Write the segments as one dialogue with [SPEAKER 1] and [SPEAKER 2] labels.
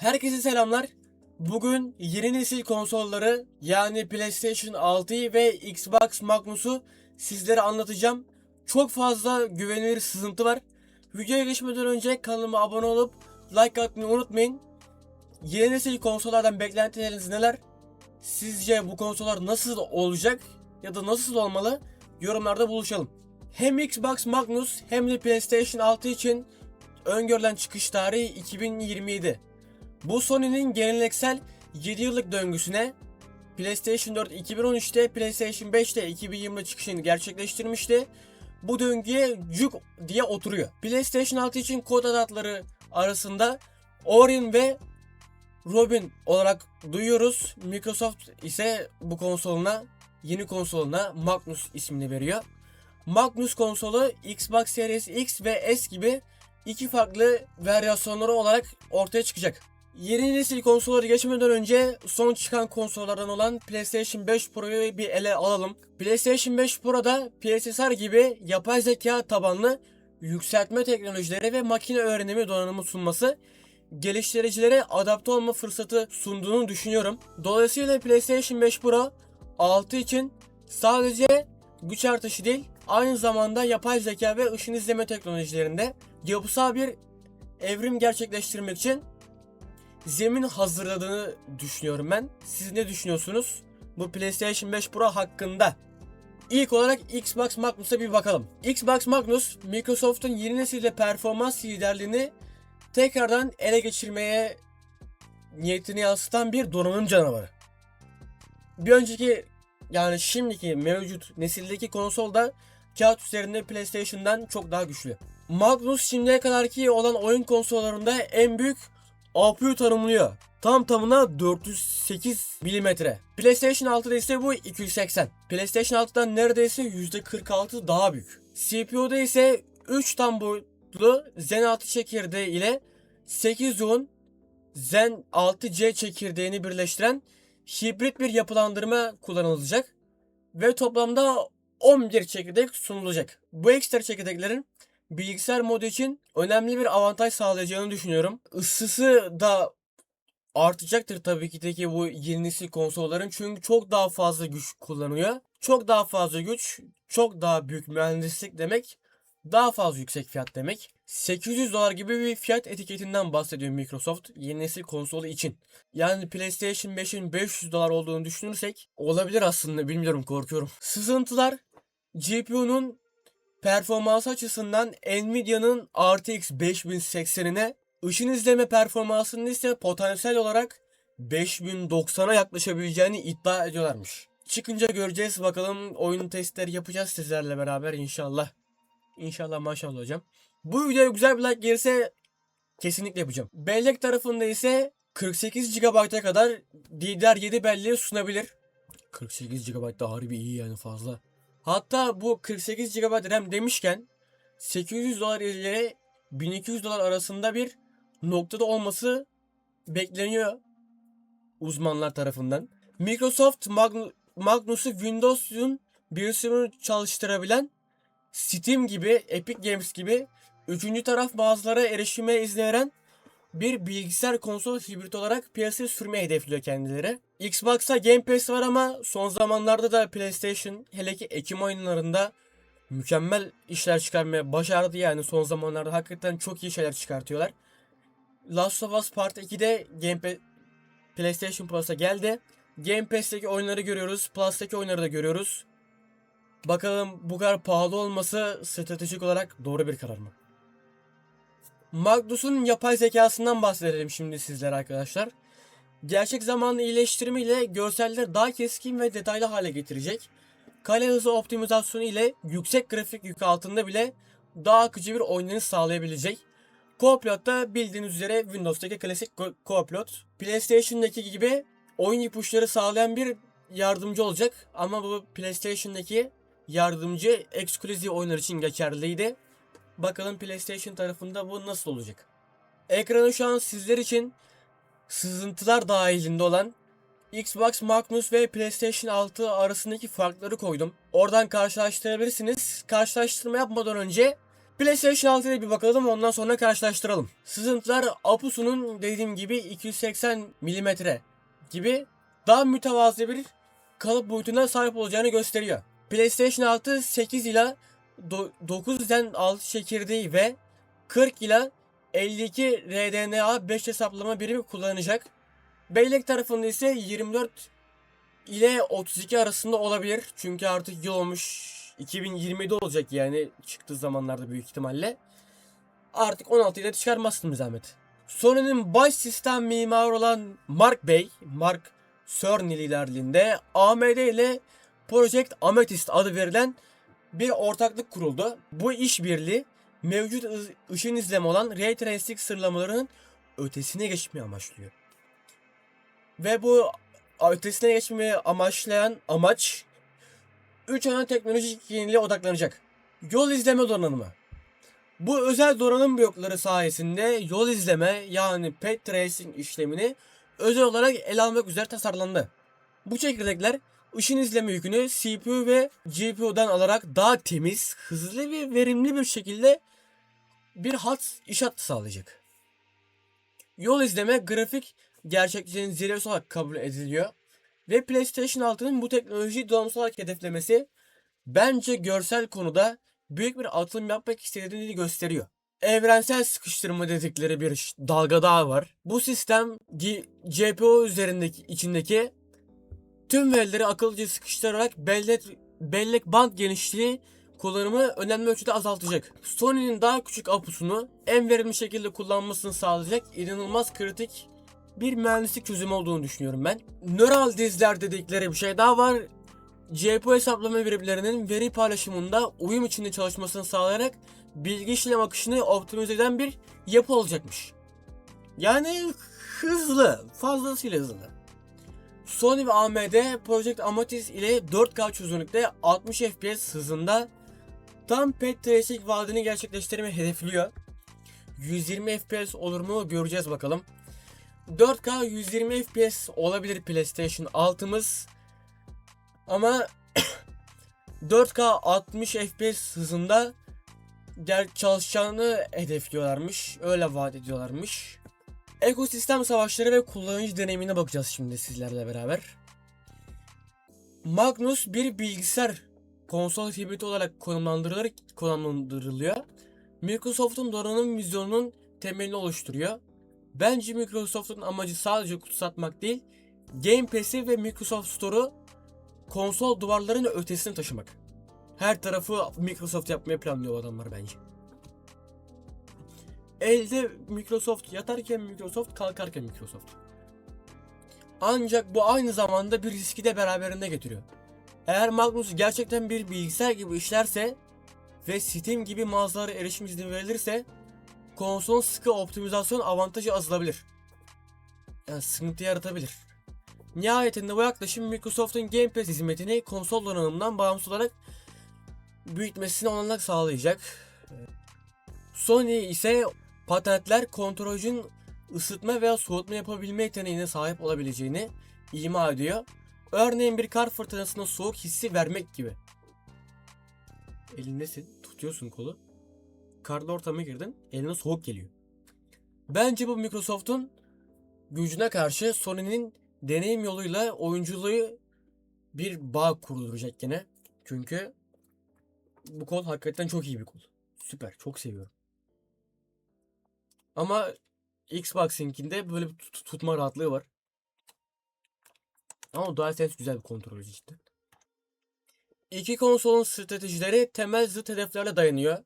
[SPEAKER 1] Herkese selamlar. Bugün yeni nesil konsolları yani PlayStation 6'yı ve Xbox Magnus'u sizlere anlatacağım. Çok fazla güvenilir sızıntı var. Videoya geçmeden önce kanalıma abone olup like atmayı unutmayın. Yeni nesil konsollardan beklentileriniz neler? Sizce bu konsollar nasıl olacak ya da nasıl olmalı? Yorumlarda buluşalım. Hem Xbox Magnus hem de PlayStation 6 için öngörülen çıkış tarihi 2027. Bu Sony'nin geleneksel 7 yıllık döngüsüne PlayStation 4 2013'te, PlayStation 5'te 2020'de çıkışını gerçekleştirmişti. Bu döngüye cuk diye oturuyor. PlayStation 6 için kod adları arasında Orion ve Robin olarak duyuyoruz. Microsoft ise bu yeni konsoluna Magnus ismini veriyor. Magnus konsolu Xbox Series X ve S gibi iki farklı varyasyonları olarak ortaya çıkacak. Yeni nesil konsolları geçmeden önce son çıkan konsollardan olan PlayStation 5 Pro'yu bir ele alalım. PlayStation 5 Pro'da PSSR gibi yapay zeka tabanlı yükseltme teknolojileri ve makine öğrenimi donanımı sunması geliştiricilere adapte olma fırsatı sunduğunu düşünüyorum. Dolayısıyla PlayStation 5 Pro 6 için sadece güç artışı değil, aynı zamanda yapay zeka ve ışın izleme teknolojilerinde yapısal bir evrim gerçekleştirmek için zemin hazırladığını düşünüyorum ben. Siz ne düşünüyorsunuz bu PlayStation 5 Pro hakkında? İlk olarak Xbox Magnus'a bir bakalım. Xbox Magnus, Microsoft'un yeni nesilde performans liderliğini tekrardan ele geçirmeye niyetini yansıtan bir donanım canavarı. Bir önceki şimdiki mevcut nesildeki konsolda kağıt üzerinde PlayStation'dan çok daha güçlü. Magnus şimdiye kadarki olan oyun konsollarında en büyük APU tanımlıyor. Tam tamına 408 mm. PlayStation 6'da ise bu 280. PlayStation 6'dan neredeyse %46 daha büyük. CPU'da ise 3 tam boyutlu Zen 6 çekirdeği ile 8 yoğun Zen 6C çekirdeğini birleştiren hibrit bir yapılandırma kullanılacak ve toplamda 11 çekirdek sunulacak. Bu ekstra çekirdeklerin bilgisayar modu için önemli bir avantaj sağlayacağını düşünüyorum. Isısı da artacaktır tabii ki de bu yeni nesil konsolların, çünkü çok daha fazla güç kullanıyor. Çok daha fazla güç, çok daha büyük mühendislik demek, daha fazla yüksek fiyat demek. $800 gibi bir fiyat etiketinden bahsediyor Microsoft yeni nesil konsolu için. Yani PlayStation 5'in $500 olduğunu düşünürsek olabilir aslında, bilmiyorum, korkuyorum. Sızıntılar GPU'nun performansı açısından Nvidia'nın RTX 5080'ine, ışın izleme performansının ise potansiyel olarak 5090'a yaklaşabileceğini iddia ediyorlarmış. Çıkınca göreceğiz bakalım, oyun testleri yapacağız sizlerle beraber inşallah. İnşallah, maşallah hocam. Bu videoya güzel bir like gelirse kesinlikle yapacağım. Bellek tarafında ise 48 GB'a kadar DDR7 belleği sunabilir. 48 GB da harbi iyi, yani fazla. Hatta bu 48 GB RAM demişken $800 ile $1200 arasında bir noktada olması bekleniyor uzmanlar tarafından. Microsoft Magnus'u Windows'un bir sürümünü çalıştırabilen Steam gibi, Epic Games gibi üçüncü taraf mağazalara erişime izni veren bir bilgisayar konsol hibrit olarak piyasaya sürmeyi hedefliyor kendileri. Xbox'ta Game Pass var ama son zamanlarda da PlayStation, hele ki Ekim oyunlarında mükemmel işler çıkarmaya başardı. Yani son zamanlarda hakikaten çok iyi şeyler çıkartıyorlar. Last of Us Part 2'de PlayStation Plus'a geldi. Game Pass'teki oyunları görüyoruz. Plus'taki oyunları da görüyoruz. Bakalım bu kadar pahalı olması stratejik olarak doğru bir karar mı? Magnus'un yapay zekasından bahsedelim şimdi sizlere arkadaşlar. Gerçek zamanlı iyileştirme ile görselleri daha keskin ve detaylı hale getirecek. Kale hızı optimizasyonu ile yüksek grafik yükü altında bile daha akıcı bir oynanış sağlayabilecek. Co-Pilot da bildiğiniz üzere Windows'taki klasik Co-Pilot. PlayStation'daki gibi oyun ipuçları sağlayan bir yardımcı olacak. Ama bu PlayStation'daki yardımcı eksklusif oyunlar için geçerliydi. Bakalım PlayStation tarafında bu nasıl olacak? Ekranı şu an sizler için sızıntılar dahilinde olan Xbox Magnus ve PlayStation 6 arasındaki farkları koydum. Oradan karşılaştırabilirsiniz. Karşılaştırma yapmadan önce PlayStation 6'ya bir bakalım, ondan sonra karşılaştıralım. Sızıntılar Apusu'nun dediğim gibi 280 milimetre gibi daha mütevazı bir kalıp boyutuna sahip olacağını gösteriyor. PlayStation 6 8 ila 9 Zen 6 çekirdeği ve 40 ila 52 RDNA 5 hesaplama birimi kullanacak. Bellek tarafında ise 24 ile 32 arasında olabilir. Çünkü artık yıl olmuş, 2020'de olacak yani çıktığı zamanlarda büyük ihtimalle. Artık 16 ile çıkarmazsın bir zahmet. Sony'nin baş sistem mimarı olan Mark Bey, Mark Cerny liderliğinde AMD ile Project Amethyst adı verilen bir ortaklık kuruldu. Bu işbirliği mevcut ışın izleme olan Ray Tracing sıralamalarının ötesine geçmeyi amaçlıyor. Ve bu ötesine geçmeyi amaçlayan amaç 3 ana teknolojik yeniliğe odaklanacak. Yol izleme donanımı. Bu özel donanım blokları sayesinde yol izleme yani path tracing işlemini özel olarak ele almak üzere tasarlandı. Bu çekirdekler ışın izleme yükünü CPU ve GPU'dan alarak daha temiz, hızlı ve verimli bir şekilde bir iş hattı sağlayacak. Yol izleme grafik gerçekliğinin zirvesi olarak kabul ediliyor ve PlayStation 6'nın bu teknolojiyi donanımsal olarak hedeflemesi bence görsel konuda büyük bir atılım yapmak istediğini gösteriyor. Evrensel sıkıştırma dedikleri bir dalga daha var. Bu sistem GPU içindeki tüm verileri akıllıca sıkıştırarak bellek band genişliği kullanımı önemli ölçüde azaltacak. Sony'nin daha küçük apusunu en verimli şekilde kullanmasını sağlayacak inanılmaz kritik bir mühendislik çözümü olduğunu düşünüyorum ben. Nöral dizler dedikleri bir şey daha var. GPU hesaplama birimlerinin veri paylaşımında uyum içinde çalışmasını sağlayarak bilgi işlem akışını optimize eden bir yapı olacakmış. Yani hızlı, fazlasıyla hızlı. Sony ve AMD Project Amethyst ile 4K çözünürlükte 60 FPS hızında tam path tracing vaadini gerçekleştirmeyi hedefliyor. 120 FPS olur mu göreceğiz bakalım. 4K 120 FPS olabilir PlayStation 6'mız. Ama 4K 60 FPS hızında çalışacağını hedefliyorlarmış. Öyle vaat ediyorlarmış. Ekosistem savaşları ve kullanıcı deneyimine bakacağız şimdi sizlerle beraber. Magnus bir bilgisayar konsol hibriti olarak konumlandırılıyor. Microsoft'un donanım vizyonunun temelini oluşturuyor. Bence Microsoft'un amacı sadece kutu satmak değil, Game Pass'i ve Microsoft Store'u konsol duvarlarının ötesine taşımak. Her tarafı Microsoft yapmayı planlıyor adamlar bence. Elde Microsoft, yatarken Microsoft, kalkarken Microsoft. Ancak bu aynı zamanda bir riski de beraberinde getiriyor. Eğer Magnus gerçekten bir bilgisayar gibi işlerse ve Steam gibi mağazalara erişim izni verilirse konsolun sıkı optimizasyon avantajı azalabilir. Yani sıkıntı yaratabilir. Nihayetinde bu yaklaşım Microsoft'un Game Pass hizmetini konsol donanımından bağımsız olarak büyütmesine olanak sağlayacak. Sony ise patentler kontrolcünün ısıtma veya soğutma yapabilme yeteneğine sahip olabileceğini ima ediyor. Örneğin bir kar fırtınasında soğuk hissi vermek gibi. Elindesin, tutuyorsun kolu. Karlı ortama girdin, eline soğuk geliyor. Bence bu Microsoft'un gücüne karşı Sony'nin deneyim yoluyla oyunculuğu bir bağ kurduracak gene. Çünkü bu kol hakikaten çok iyi bir kol. Süper, çok seviyorum. Ama Xbox'inkinde böyle bir tutma rahatlığı var. Ama DualSense güzel bir kontrolcü işte. İki konsolun stratejileri temel zıt hedeflerle dayanıyor.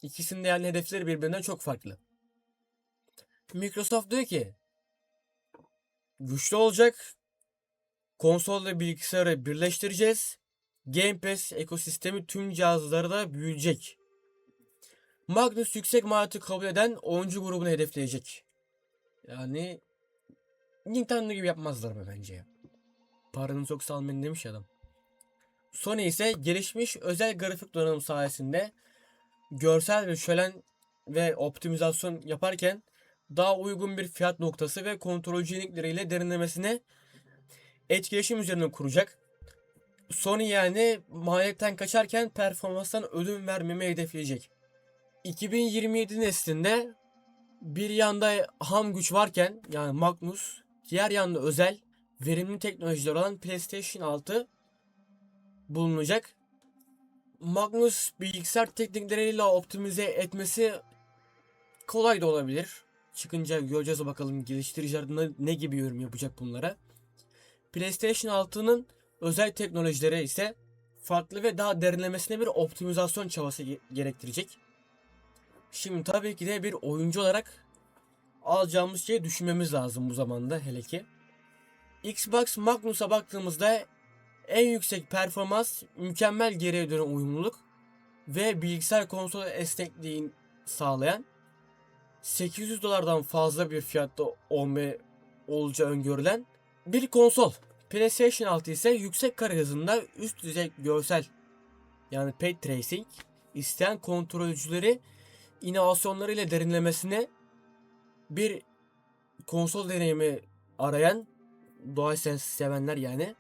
[SPEAKER 1] İkisinin de yani hedefleri birbirinden çok farklı. Microsoft diyor ki güçlü olacak, konsolla bilgisayarı birleştireceğiz. Game Pass ekosistemi tüm cihazlarda büyüyecek. Magnus yüksek maliyeti kabul eden oyuncu grubunu hedefleyecek. Yani Nintendo gibi yapmazlar mı bence ya. Paranı çok salmayın demiş adam. Sony ise gelişmiş özel grafik donanım sayesinde görsel ve şölen ve optimizasyon yaparken daha uygun bir fiyat noktası ve kontrolcü yenilikleriyle derinlemesine etkileşim üzerine kuracak. Sony yani maliyetten kaçarken performanstan ödün vermemeyi hedefleyecek. 2027 neslinde bir yanda ham güç varken yani Magnus, diğer yanda özel verimli teknolojiler olan PlayStation 6 bulunacak. Magnus bilgisayar teknikleriyle optimize etmesi kolay da olabilir. Çıkınca göreceğiz bakalım geliştiriciler ne gibi yorum yapacak bunlara. PlayStation 6'nın özel teknolojileri ise farklı ve daha derinlemesine bir optimizasyon çabası gerektirecek. Şimdi tabii ki de bir oyuncu olarak alacağımız şeyi düşünmemiz lazım bu zamanda hele ki. Xbox Magnus'a baktığımızda en yüksek performans, mükemmel geriye dönüm uyumluluk ve bilgisayar konsol esnekliğini sağlayan 800 dolardan fazla bir fiyatta olacağı öngörülen bir konsol. PlayStation 6 ise yüksek kare hızında üst düzey görsel yani Path Tracing isteyen kontrolcüleri inovasyonlarıyla derinlemesine bir konsol deneyimi arayan DualSense sevenler yani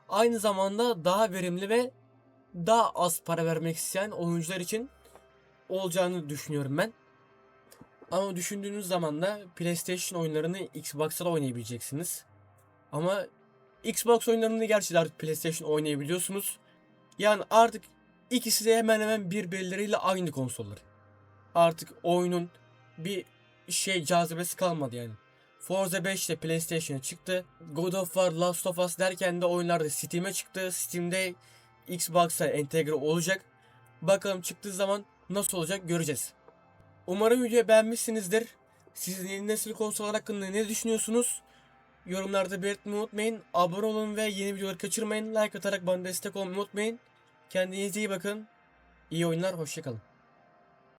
[SPEAKER 1] aynı zamanda daha verimli ve daha az para vermek isteyen oyuncular için olacağını düşünüyorum ben. Ama düşündüğünüz zaman da PlayStation oyunlarını Xbox'ta da oynayabileceksiniz. Ama Xbox oyunlarını gerçi artık PlayStation oynayabiliyorsunuz. Yani artık ikisi de hemen hemen birbirleriyle aynı konsollar. Artık oyunun bir cazibesi kalmadı yani. Forza 5 de PlayStation'a çıktı. God of War, Last of Us derken de oyunlar da Steam'e çıktı. Steam'de Xbox'a entegre olacak. Bakalım çıktığı zaman nasıl olacak göreceğiz. Umarım videoyu beğenmişsinizdir. Siz yeni nesil konsollar hakkında ne düşünüyorsunuz? Yorumlarda belirtmeyi unutmayın. Abone olun ve yeni videoları kaçırmayın. Like atarak bana destek olmayı unutmayın. Kendinize iyi bakın. İyi oyunlar, hoşçakalın.